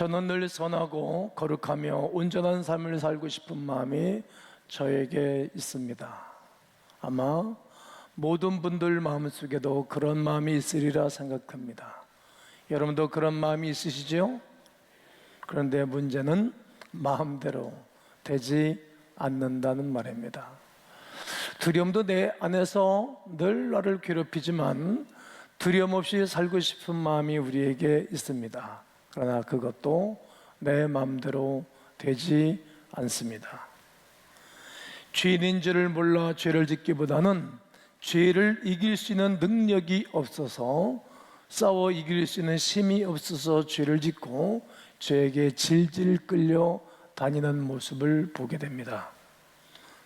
저는 늘 선하고 거룩하며 온전한 삶을 살고 싶은 마음이 저에게 있습니다. 아마 모든 분들 마음속에도 그런 마음이 있으리라 생각합니다. 여러분도 그런 마음이 있으시죠? 그런데 문제는 마음대로 되지 않는다는 말입니다. 두려움도 내 안에서 늘 나를 괴롭히지만 두려움 없이 살고 싶은 마음이 우리에게 있습니다. 그러나 그것도 내 마음대로 되지 않습니다. 죄인인 줄을 몰라 죄를 짓기보다는 죄를 이길 수 있는 능력이 없어서, 싸워 이길 수 있는 힘이 없어서 죄를 짓고 죄에게 질질 끌려 다니는 모습을 보게 됩니다.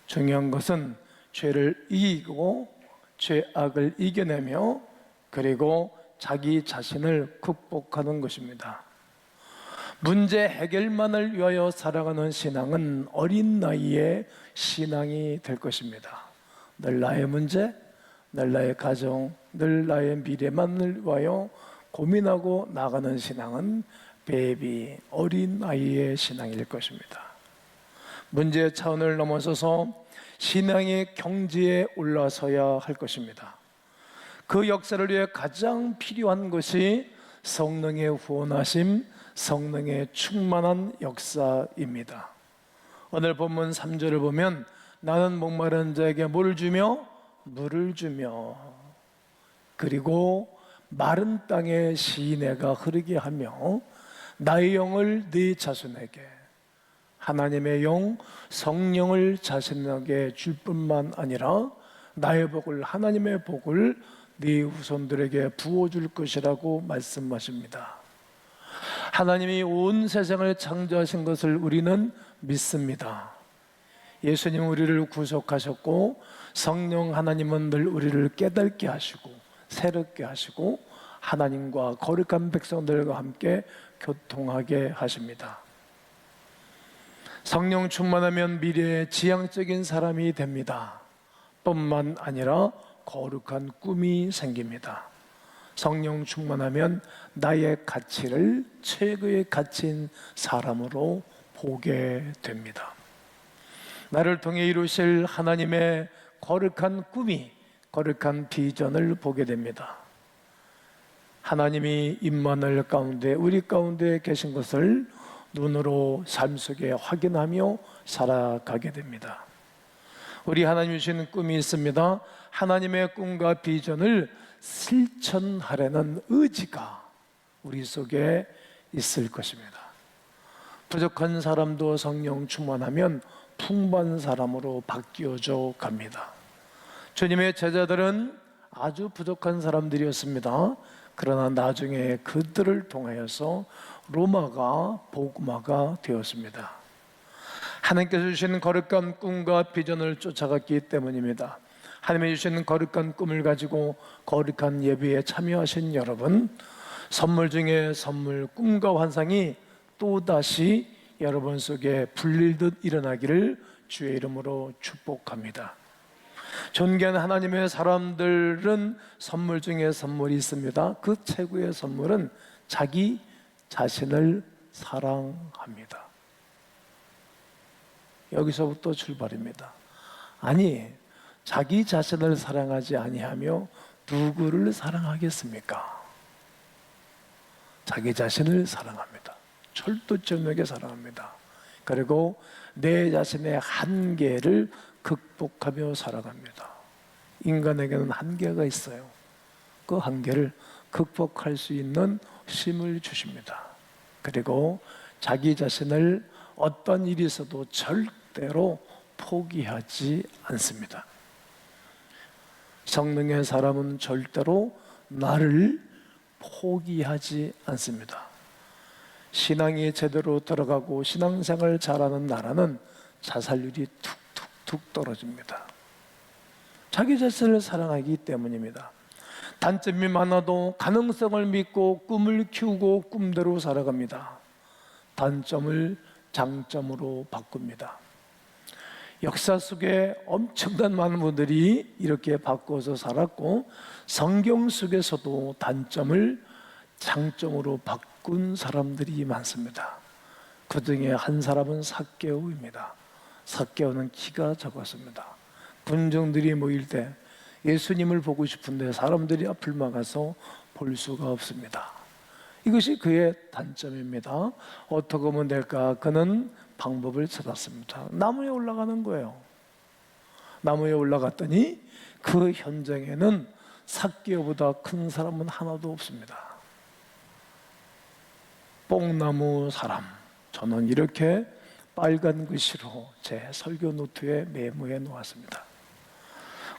중요한 것은 죄를 이기고 죄악을 이겨내며 그리고 자기 자신을 극복하는 것입니다. 문제 해결만을 위하여 살아가는 신앙은 어린 나이에 신앙이 될 것입니다. 늘 나의 문제, 늘 나의 가정, 늘 나의 미래만을 위하여 고민하고 나가는 신앙은 베이비, 어린 아이의 신앙일 것입니다. 문제의 차원을 넘어서서 신앙의 경지에 올라서야 할 것입니다. 그 역사를 위해 가장 필요한 것이 성령의 후원하심, 성령의 충만한 역사입니다. 오늘 본문 3절을 보면 나는 목마른 자에게 뭐를 주며? 물을 주며 그리고 마른 땅에 시내가 흐르게 하며 나의 영을 네 자손에게, 하나님의 영 성령을 자신에게 줄 뿐만 아니라 나의 복을, 하나님의 복을 네 후손들에게 부어줄 것이라고 말씀하십니다. 하나님이 온 세상을 창조하신 것을 우리는 믿습니다. 예수님 우리를 구속하셨고 성령 하나님은 늘 우리를 깨닫게 하시고 새롭게 하시고 하나님과 거룩한 백성들과 함께 교통하게 하십니다. 성령 충만하면 미래의 지향적인 사람이 됩니다. 뿐만 아니라 거룩한 꿈이 생깁니다. 성령 충만하면 나의 가치를 최고의 가치인 사람으로 보게 됩니다. 나를 통해 이루실 하나님의 거룩한 꿈이, 거룩한 비전을 보게 됩니다. 하나님이 임마누엘 가운데, 우리 가운데 계신 것을 눈으로 삶 속에 확인하며 살아가게 됩니다. 우리 하나님이 주시는 꿈이 있습니다. 하나님의 꿈과 비전을 실천하려는 의지가 우리 속에 있을 것입니다. 부족한 사람도 성령 충만하면 풍부한 사람으로 바뀌어져 갑니다. 주님의 제자들은 아주 부족한 사람들이었습니다. 그러나 나중에 그들을 통하여서 로마가 복음화가 되었습니다. 하나님께서 주시는 거룩한 꿈과 비전을 쫓아갔기 때문입니다. 하나님이 주시는 거룩한 꿈을 가지고 거룩한 예배에 참여하신 여러분, 선물 중에 선물, 꿈과 환상이 또다시 여러분 속에 불릴듯 일어나기를 주의 이름으로 축복합니다. 존귀한 하나님의 사람들은 선물 중에 선물이 있습니다. 그 최고의 선물은 자기 자신을 사랑합니다. 여기서부터 출발입니다. 아니, 자기 자신을 사랑하지 아니하며 누구를 사랑하겠습니까? 자기 자신을 사랑합니다. 철두철미하게 사랑합니다. 그리고 내 자신의 한계를 극복하며 살아갑니다. 인간에게는 한계가 있어요. 그 한계를 극복할 수 있는 힘을 주십니다. 그리고 자기 자신을 어떤 일이 있어도 절대로 포기하지 않습니다. 성령의 사람은 절대로 나를 포기하지 않습니다. 신앙이 제대로 들어가고 신앙생활 잘하는 나라는 자살률이 툭툭툭 떨어집니다. 자기 자신을 사랑하기 때문입니다. 단점이 많아도 가능성을 믿고 꿈을 키우고 꿈대로 살아갑니다. 단점을 장점으로 바꿉니다. 역사 속에 엄청난 많은 분들이 이렇게 바꿔서 살았고 성경 속에서도 단점을 장점으로 바꾸고 바꾼 사람들이 많습니다. 그 중에 한 사람은 삭개오입니다. 삭개오는 키가 작았습니다. 군중들이 모일 때 예수님을 보고 싶은데 사람들이 앞을 막아서 볼 수가 없습니다. 이것이 그의 단점입니다. 어떻게 하면 될까? 그는 방법을 찾았습니다. 나무에 올라가는 거예요. 나무에 올라갔더니 그 현장에는 삭개오보다 큰 사람은 하나도 없습니다. 뽕나무 사람, 저는 이렇게 빨간 글씨로 제 설교 노트에 메모해 놓았습니다.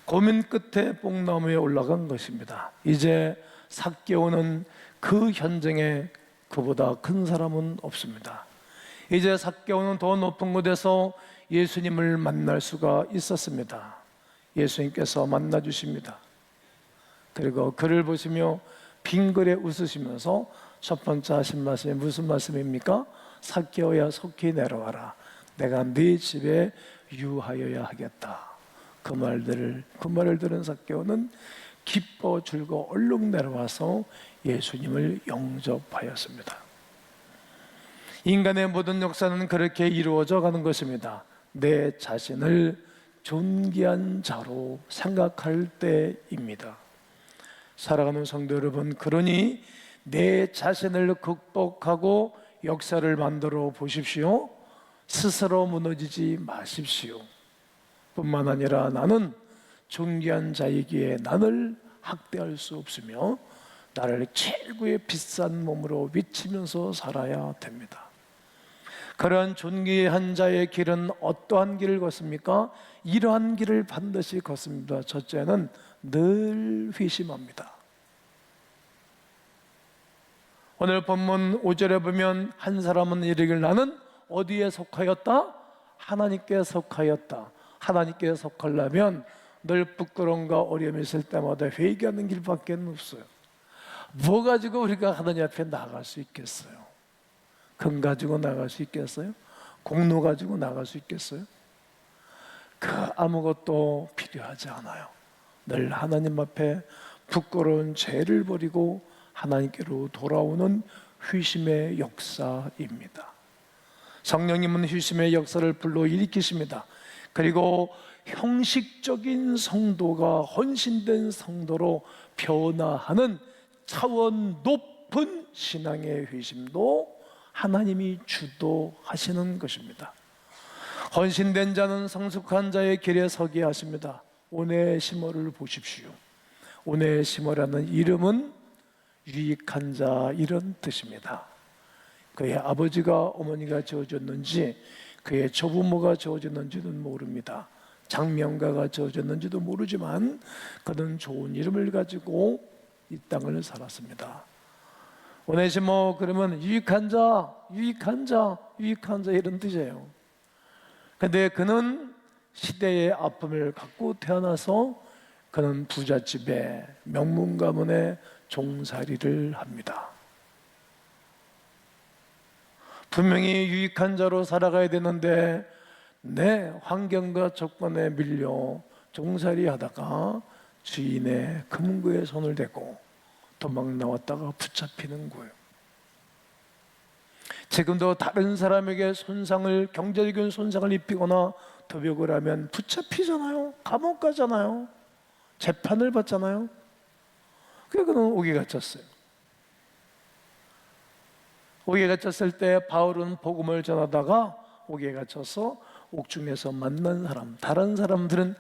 고민 끝에 뽕나무에 올라간 것입니다. 이제 삭개오는 그 현장에 그보다 큰 사람은 없습니다. 이제 삭개오는 더 높은 곳에서 예수님을 만날 수가 있었습니다. 예수님께서 만나 주십니다. 그리고 그를 보시며 빙그레 웃으시면서 첫 번째 하신 말씀이 무슨 말씀입니까? 삭개오야 속히 내려와라. 내가 네 집에 유하여야 하겠다. 그 말을 들은 삭개오는 기뻐 즐거 얼른 내려와서 예수님을 영접하였습니다. 인간의 모든 역사는 그렇게 이루어져 가는 것입니다. 내 자신을 존귀한 자로 생각할 때입니다. 사랑하는 성도 여러분, 그러니 내 자신을 극복하고 역사를 만들어 보십시오. 스스로 무너지지 마십시오. 뿐만 아니라 나는 존귀한 자이기에 나를 학대할 수 없으며 나를 최고의 비싼 몸으로 비치면서 살아야 됩니다. 그러한 존귀한 자의 길은 어떠한 길을 걷습니까? 이러한 길을 반드시 걷습니다. 첫째는 늘 회심합니다. 오늘 본문 5절에 보면 한 사람은 이르기를 나는 어디에 속하였다? 하나님께 속하였다. 하나님께 속하려면 늘 부끄러움과 어려움이 있을 때마다 회개하는 길밖에 없어요. 뭐 가지고 우리가 하나님 앞에 나갈 수 있겠어요? 금 가지고 나갈 수 있겠어요? 공로 가지고 나갈 수 있겠어요? 그 아무것도 필요하지 않아요. 늘 하나님 앞에 부끄러운 죄를 버리고 하나님께로 돌아오는 회심의 역사입니다. 성령님은 회심의 역사를 불러일으키십니다. 그리고 형식적인 성도가 헌신된 성도로 변화하는 차원 높은 신앙의 회심도 하나님이 주도하시는 것입니다. 헌신된 자는 성숙한 자의 길에 서게 하십니다. 오네시모를 보십시오. 오네시모라는 이름은 유익한 자 이런 뜻입니다. 그의 아버지가 어머니가 지어줬는지 그의 조부모가 지어줬는지는 모릅니다. 장명가가 지어줬는지도 모르지만 그는 좋은 이름을 가지고 이 땅을 살았습니다. 오네시모 그러면 유익한 자, 유익한 자, 유익한 자 이런 뜻이에요. 근데 그는 시대의 아픔을 갖고 태어나서 그는 부잣집에 명문 가문에 종살이를 합니다. 분명히 유익한 자로 살아가야 되는데 내 환경과 조건에 밀려 종살이 하다가 주인의 금고에 손을 대고 도망 나왔다가 붙잡히는 거예요. 지금도 다른 사람에게 손상을, 경제적인 손상을 입히거나 도벽을 하면 붙잡히잖아요. 감옥 가잖아요. 재판을 받잖아요. 그래서 그는 옥에 갇혔어요. 옥에 갇혔을 때 바울은 복음을 전하다가 옥에 갇혀서 옥중에서 만난 사람, 다른 사람들은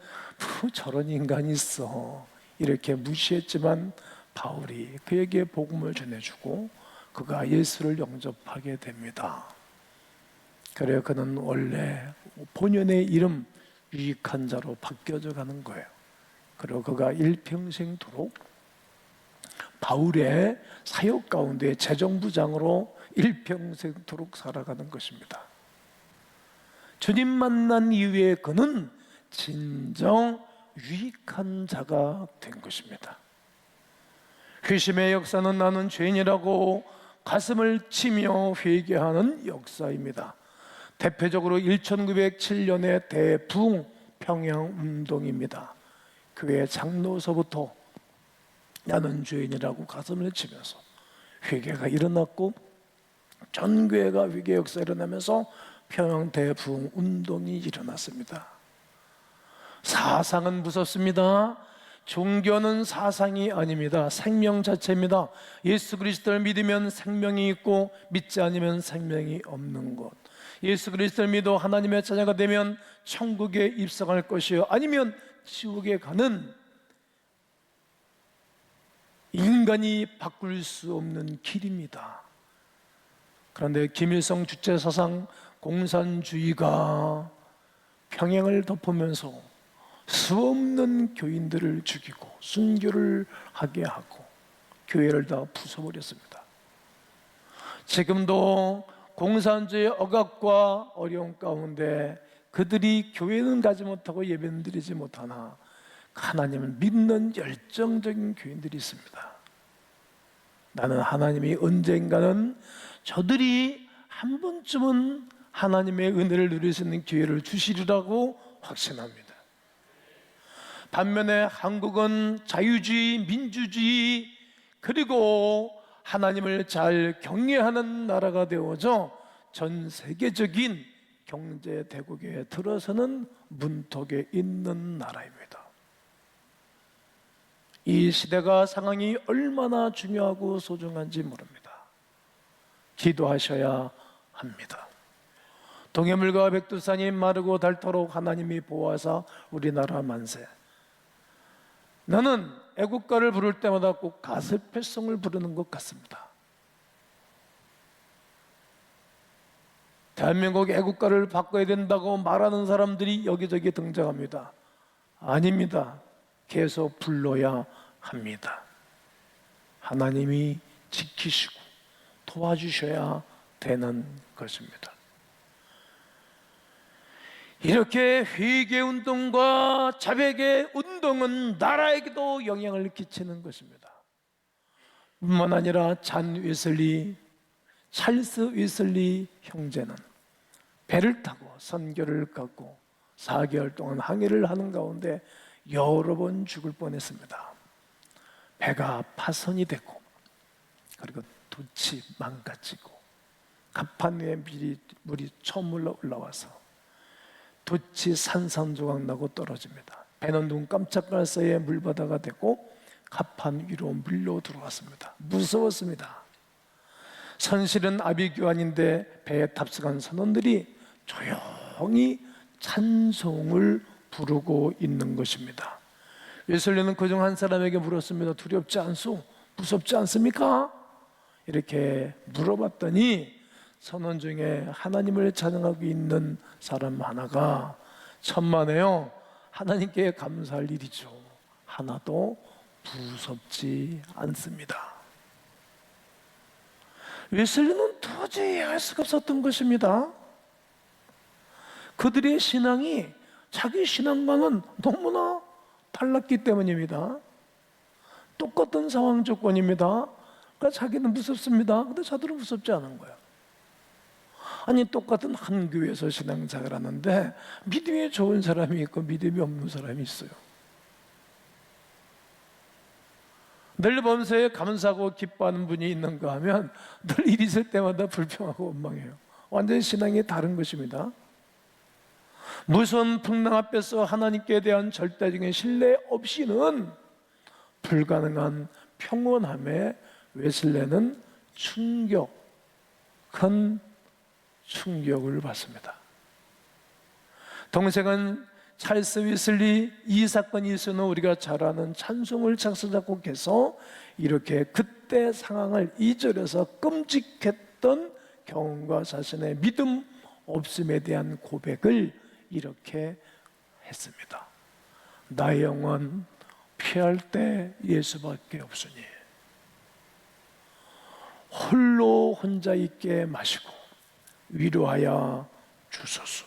저런 인간이 있어 이렇게 무시했지만 바울이 그에게 복음을 전해주고 그가 예수를 영접하게 됩니다. 그래서 그는 원래 본연의 이름 유익한 자로 바뀌어져 가는 거예요. 그리고 그가 일평생토록 바울의 사역 가운데 재정부장으로 일평생토록 살아가는 것입니다. 주님 만난 이후에 그는 진정 유익한 자가 된 것입니다. 회심의 역사는 나는 죄인이라고 가슴을 치며 회개하는 역사입니다. 대표적으로 1907년의 대부흥 평양운동입니다. 교회 장로서부터 나는 죄인이라고 가슴을 치면서 회개가 일어났고 전 교회가 위기 역사가 일어나면서 평양 대부흥 운동이 일어났습니다. 사상은 무섭습니다. 종교는 사상이 아닙니다. 생명 자체입니다. 예수 그리스도를 믿으면 생명이 있고 믿지 않으면 생명이 없는 것. 예수 그리스도를 믿어 하나님의 자녀가 되면 천국에 입성할 것이요, 아니면 지옥에 가는 인간이 바꿀 수 없는 길입니다. 그런데 김일성 주체사상 공산주의가 평양을 덮으면서 수없는 교인들을 죽이고 순교를 하게 하고 교회를 다 부숴버렸습니다. 지금도 공산주의 억압과 어려움 가운데 그들이 교회는 가지 못하고 예배는 드리지 못하나 하나님을 믿는 열정적인 교인들이 있습니다. 나는 하나님이 언젠가는 저들이 한 번쯤은 하나님의 은혜를 누릴 수 있는 기회를 주시리라고 확신합니다. 반면에 한국은 자유주의, 민주주의, 그리고 하나님을 잘 경외하는 나라가 되어져 전 세계적인 경제 대국에 들어서는 문턱에 있는 나라입니다. 이 시대가 상황이 얼마나 중요하고 소중한지 모릅니다. 기도하셔야 합니다. 동해물과 백두산이 마르고 닳도록 하나님이 보호하사 우리나라 만세. 나는 애국가를 부를 때마다 꼭 가스펠송을 부르는 것 같습니다. 대한민국 애국가를 바꿔야 된다고 말하는 사람들이 여기저기 등장합니다. 아닙니다. 계속 불러야 합니다. 하나님이 지키시고 도와주셔야 되는 것입니다. 이렇게 회개운동과 자백의 운동은 나라에게도 영향을 끼치는 것입니다. 뿐만 아니라 잔 웨슬리, 찰스 웨슬리 형제는 배를 타고 선교를 가고 4개월 동안 항해를 하는 가운데 여러 번 죽을 뻔했습니다. 배가 파손이 되고, 그리고 돛이 망가지고, 갑판 위에 물이 처물러 올라와서 돛이 산산조각 나고 떨어집니다. 배는 눈 깜짝할 사이에 물바다가 되고 갑판 위로 물려 들어왔습니다. 무서웠습니다. 선실은 아비규환인데 배에 탑승한 선원들이 조용히 찬송을 부르고 있는 것입니다. 웨슬리는 그중 한 사람에게 물었습니다. 두렵지 않소? 무섭지 않습니까? 이렇게 물어봤더니 선원 중에 하나님을 찬양하고 있는 사람 하나가, 천만에요, 하나님께 감사할 일이죠, 하나도 무섭지 않습니다. 웨슬리는 도저히 할 수가 없었던 것입니다. 그들의 신앙이 자기 신앙과는 너무나 달랐기 때문입니다. 똑같은 상황 조건입니다. 그러니까 자기는 무섭습니다. 근데 저들은 무섭지 않은 거예요. 아니, 똑같은 한 교회에서 신앙생활을 하는데 믿음이 좋은 사람이 있고 믿음이 없는 사람이 있어요. 늘 범사에 감사하고 기뻐하는 분이 있는가 하면 늘 일 있을 때마다 불평하고 원망해요. 완전히 신앙이 다른 것입니다. 무서운 풍랑 앞에서 하나님께 대한 절대적인 신뢰 없이는 불가능한 평온함에 웨슬레는 큰 충격을 받습니다. 동생은 찰스 웨슬리, 이 사건 이수는 우리가 잘 아는 찬송을 작사 작곡해서 이렇게 그때 상황을 2절에서 끔찍했던 경험과 자신의 믿음 없음에 대한 고백을 이렇게 했습니다. 나의 영혼 피할 때 예수밖에 없으니 홀로 혼자 있게 마시고 위로하여 주소서.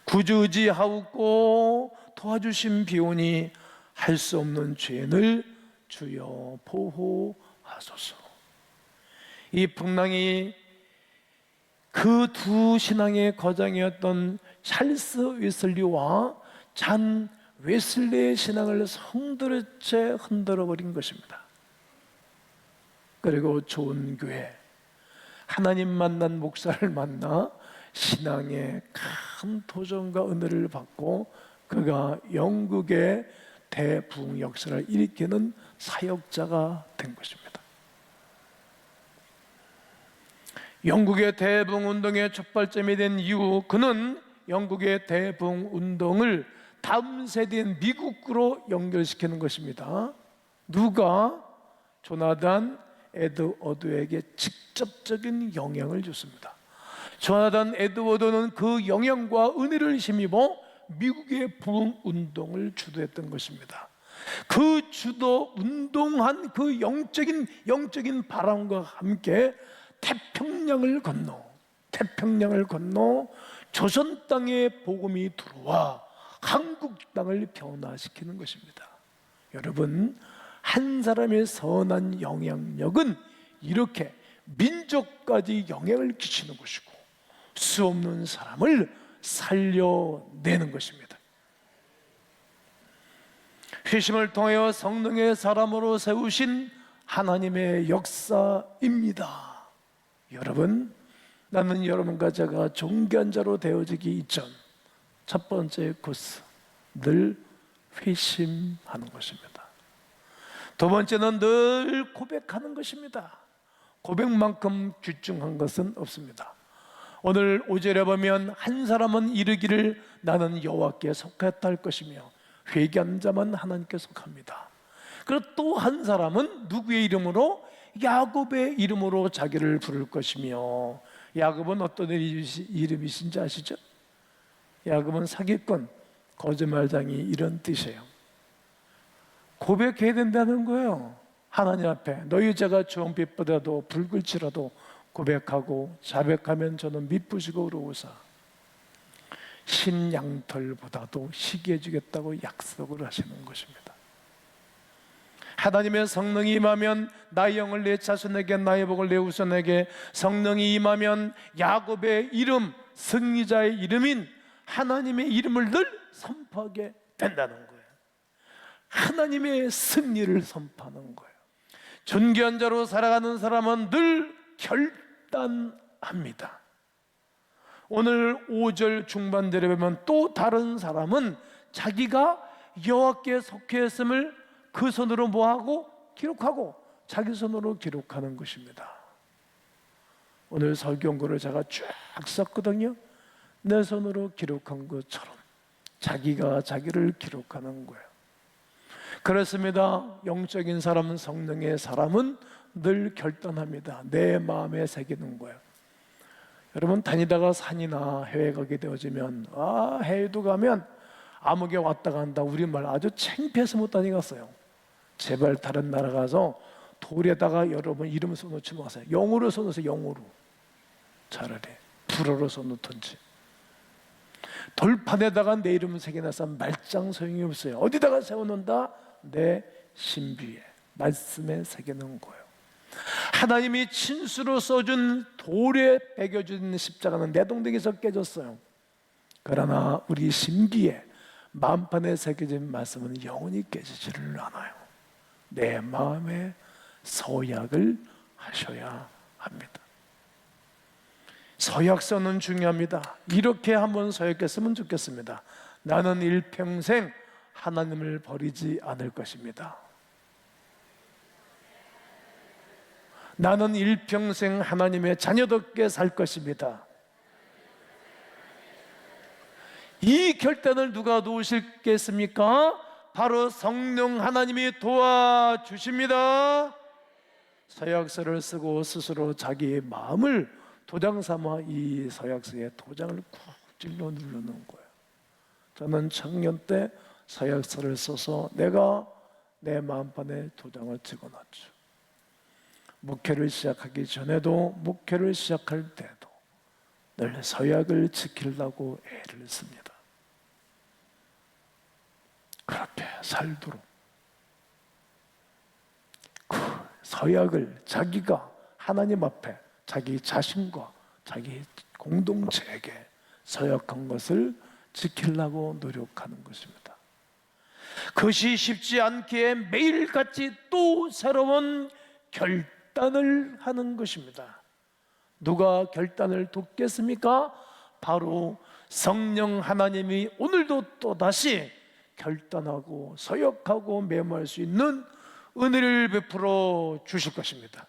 구주의지하옵고 도와주신 비오니 할 수 없는 죄를 주여 보호하소서. 이 풍랑이 그 두 신앙의 거장이었던 찰스 웨슬리와 잔 웨슬리의 신앙을 성도로채 흔들어 버린 것입니다. 그리고 좋은 교회, 하나님 만난 목사를 만나 신앙의 큰 도전과 은혜를 받고 그가 영국의 대부흥 역사를 일으키는 사역자가 된 것입니다. 영국의 대부흥 운동의 촉발점이 된 이후 그는 영국의 대부흥 운동을 다음 세대인 미국으로 연결시키는 것입니다. 누가? 조나단 에드워드에게 직접적인 영향을 줬습니다. 조나단 에드워드는 그 영향과 은혜를 힘입어 미국의 부흥 운동을 주도했던 것입니다. 그 주도 운동한 그 영적인 바람과 함께 태평양을 건너 조선 땅에 복음이 들어와 한국 땅을 변화시키는 것입니다. 여러분, 한 사람의 선한 영향력은 이렇게 민족까지 영향을 끼치는 것이고 수 없는 사람을 살려내는 것입니다. 회심을 통하여 성령의 사람으로 세우신 하나님의 역사입니다. 여러분, 나는 여러분과 제가 존귀한 자로 되어지기 이전 첫 번째 코스, 늘 회심하는 것입니다. 두 번째는 늘 고백하는 것입니다. 고백만큼 귀중한 것은 없습니다. 오늘 5절에 보면 한 사람은 이르기를 나는 여호와께 속했다 할 것이며 회개한 자만 하나님께 속합니다. 그리고 또 한 사람은 누구의 이름으로? 야곱의 이름으로 자기를 부를 것이며, 야곱은 어떤 이름이신지 아시죠? 야곱은 사기꾼, 거짓말쟁이 이런 뜻이에요. 고백해야 된다는 거예요. 하나님 앞에 너희 죄가 주홍빛보다도 붉을지라도 고백하고 자백하면 저는 미쁘시고 의로우사 신양털보다도 희게 해주겠다고 약속을 하시는 것입니다. 하나님의 성령이 임하면 나의 영을 내 자손에게 나의 복을 내 후손에게, 성령이 임하면 야곱의 이름, 승리자의 이름인 하나님의 이름을 늘 선포하게 된다는 거예요. 하나님의 승리를 선포하는 거예요. 존귀한 자로 살아가는 사람은 늘 결단합니다. 오늘 5절 중반절에 보면 또 다른 사람은 자기가 여호와께 속해 있음을 그 손으로 뭐하고? 기록하고 자기 손으로 기록하는 것입니다. 오늘 설교원고를 제가 쭉 썼거든요. 내 손으로 기록한 것처럼 자기가 자기를 기록하는 거예요. 그렇습니다. 영적인 사람은, 성령의 사람은 늘 결단합니다. 내 마음에 새기는 거예요. 여러분, 다니다가 산이나 해외 가게 되어지면 해외도 가면 아무개 왔다 간다 우리말 아주 창피해서 못 다니겠어요. 제발 다른 나라 가서 돌에다가 여러분 이름 써놓지 마세요. 영어로 써놓으세요. 영어로. 차라리 불어로 써놓든지. 돌판에다가 내 이름을 새겨놔서 말짱 소용이 없어요. 어디다가 세워놓는다? 내 신비에, 말씀에 새겨놓은 거예요. 하나님이 친수로 써준 돌에 베겨준 십자가는 내동댕이에서 깨졌어요. 그러나 우리 심기에 만판에 새겨진 말씀은 영원히 깨지지를 않아요. 내 마음에 서약을 하셔야 합니다. 서약서는 중요합니다. 이렇게 한번 서약했으면 좋겠습니다. 나는 일평생 하나님을 버리지 않을 것입니다. 나는 일평생 하나님의 자녀답게 살 것입니다. 이 결단을 누가 도우시겠습니까? 바로 성령 하나님이 도와주십니다. 서약서를 쓰고 스스로 자기의 마음을 도장 삼아 이 서약서에 도장을 꾹 찔러 누르는 거예요. 저는 청년 때 서약서를 써서 내가 내 마음판에 도장을 찍어놨죠. 목회를 시작하기 전에도 목회를 시작할 때도 늘 서약을 지키려고 애를 씁니다. 그렇게 살도록 그 서약을 자기가 하나님 앞에 자기 자신과 자기 공동체에게 서약한 것을 지키려고 노력하는 것입니다. 그것이 쉽지 않기에 매일같이 또 새로운 결단을 하는 것입니다. 누가 결단을 돕겠습니까? 바로 성령 하나님이 오늘도 또다시 결단하고 서역하고 메모할 수 있는 은혜를 베풀어 주실 것입니다.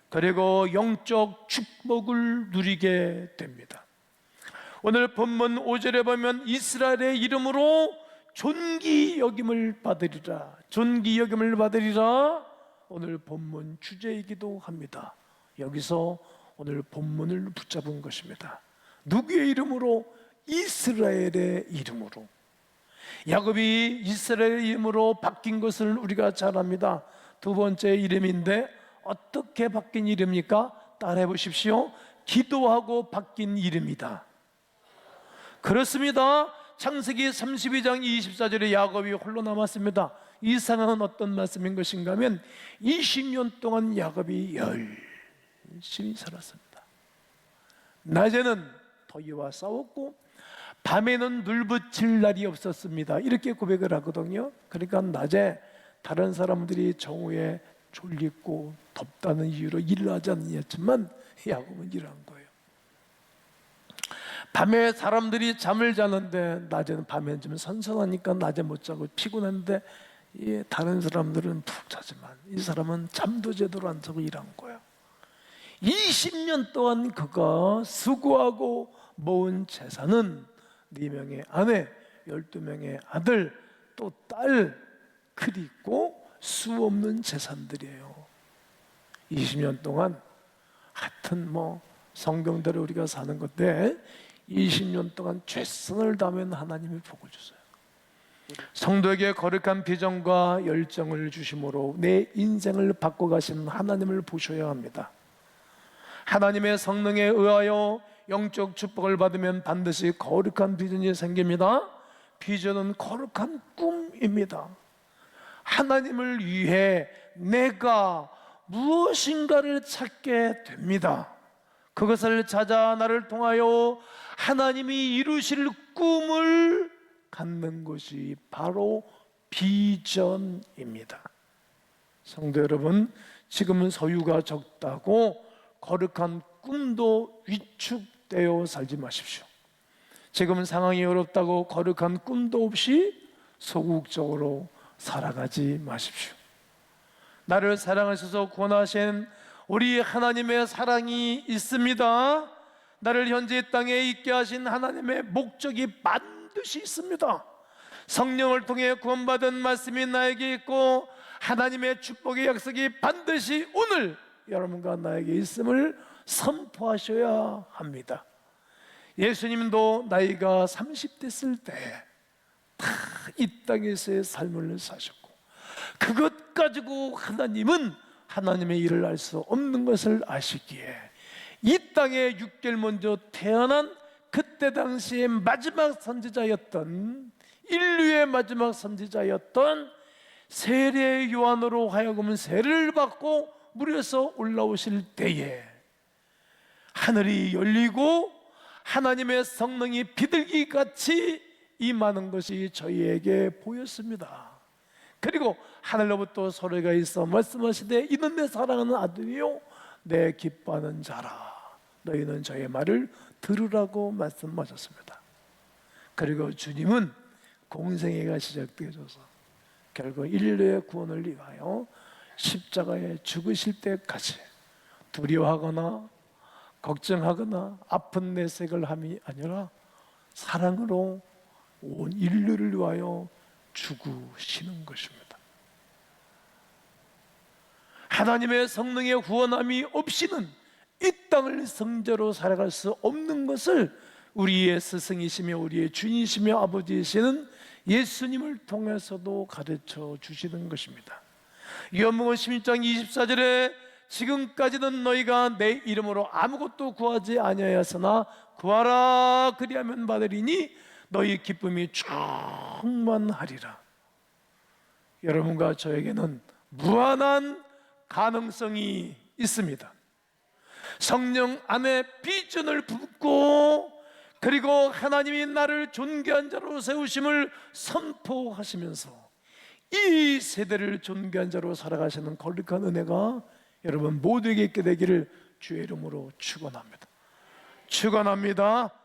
그리고 영적 축복을 누리게 됩니다. 오늘 본문 5절에 보면 이스라엘의 이름으로 존귀 여김을 받으리라, 존귀 여김을 받으리라, 오늘 본문 주제이기도 합니다. 여기서 오늘 본문을 붙잡은 것입니다. 누구의 이름으로? 이스라엘의 이름으로. 야곱이 이스라엘의 이름으로 바뀐 것을 우리가 잘 압니다. 두 번째 이름인데 어떻게 바뀐 이름입니까? 따라해 보십시오. 기도하고 바뀐 이름이다. 그렇습니다. 창세기 32장 24절에 야곱이 홀로 남았습니다. 이 상황은 어떤 말씀인 것인가 하면 20년 동안 야곱이 열심히 살았습니다. 낮에는 더위와 싸웠고 밤에는 눌붙일 날이 없었습니다. 이렇게 고백을 하거든요. 그러니까 낮에 다른 사람들이 정오에 졸리고 덥다는 이유로 일을 하지 않았지만 야곱은 일을 한 거예요. 밤에 사람들이 잠을 자는데 낮에는, 밤에는 좀 선선하니까 낮에 못 자고 피곤한데 다른 사람들은 푹 자지만 이 사람은 잠도 제대로 안 자고 일한 거예요. 20년 동안 그가 수고하고 모은 재산은 4명의 아내, 12명의 아들, 또 딸, 그리고 수 없는 재산들이에요. 20년 동안 하여튼 성경대로 우리가 사는 건데 20년 동안 최선을 다하면 하나님이 복을 주세요. 성도에게 거룩한 비전과 열정을 주심으로 내 인생을 바꿔가시는 하나님을 보셔야 합니다. 하나님의 성령에 의하여 영적 축복을 받으면 반드시 거룩한 비전이 생깁니다. 비전은 거룩한 꿈입니다. 하나님을 위해 내가 무엇인가를 찾게 됩니다. 그것을 찾아 나를 통하여 하나님이 이루실 꿈을 갖는 것이 바로 비전입니다. 성도 여러분, 지금은 소유가 적다고 거룩한 꿈도 위축되어 살지 마십시오. 지금은 상황이 어렵다고 거룩한 꿈도 없이 소극적으로 살아가지 마십시오. 나를 사랑하셔서 구원하신 우리 하나님의 사랑이 있습니다. 나를 현재 이 땅에 있게 하신 하나님의 목적이 반드시 있습니다. 성령을 통해 구원받은 말씀이 나에게 있고 하나님의 축복의 약속이 반드시 오늘 여러분과 나에게 있음을 선포하셔야 합니다. 예수님도 나이가 30 됐을 때 다 이 땅에서의 삶을 사셨고 그것 가지고 하나님은 하나님의 일을 할 수 없는 것을 아시기에 이 땅에 6개월 먼저 태어난 그때 당시의 마지막 선지자였던, 인류의 마지막 선지자였던 세례 요한으로 하여금 세례를 받고 물에서 올라오실 때에 하늘이 열리고 하나님의 성령이 비둘기같이 임하는 것이 저희에게 보였습니다. 그리고 하늘로부터 소리가 있어 말씀하시되 이는 내 사랑하는 아들이요 내 기뻐하는 자라, 너희는 저의 말을 들으라고 말씀하셨습니다. 그리고 주님은 공생애가 시작되어져서 결국 인류의 구원을 위하여 십자가에 죽으실 때까지 두려워하거나 걱정하거나 아픈 내색을 함이 아니라 사랑으로 온 인류를 위하여 죽으시는 것입니다. 하나님의 성령의 구원함이 없이는 이 땅을 성자로 살아갈 수 없는 것을 우리의 스승이시며 우리의 주님이시며 아버지이시는 예수님을 통해서도 가르쳐 주시는 것입니다. 요한복음 16장 24절에 지금까지는 너희가 내 이름으로 아무것도 구하지 아니하였으나 구하라 그리하면 받으리니 너희 기쁨이 충만하리라. 여러분과 저에게는 무한한 가능성이 있습니다. 성령 안에 비전을 품고 그리고 하나님이 나를 존귀한 자로 세우심을 선포하시면서 이 세대를 존귀한 자로 살아가시는 거룩한 은혜가 여러분 모두에게 있게 되기를 주의 이름으로 축원합니다. 축원합니다.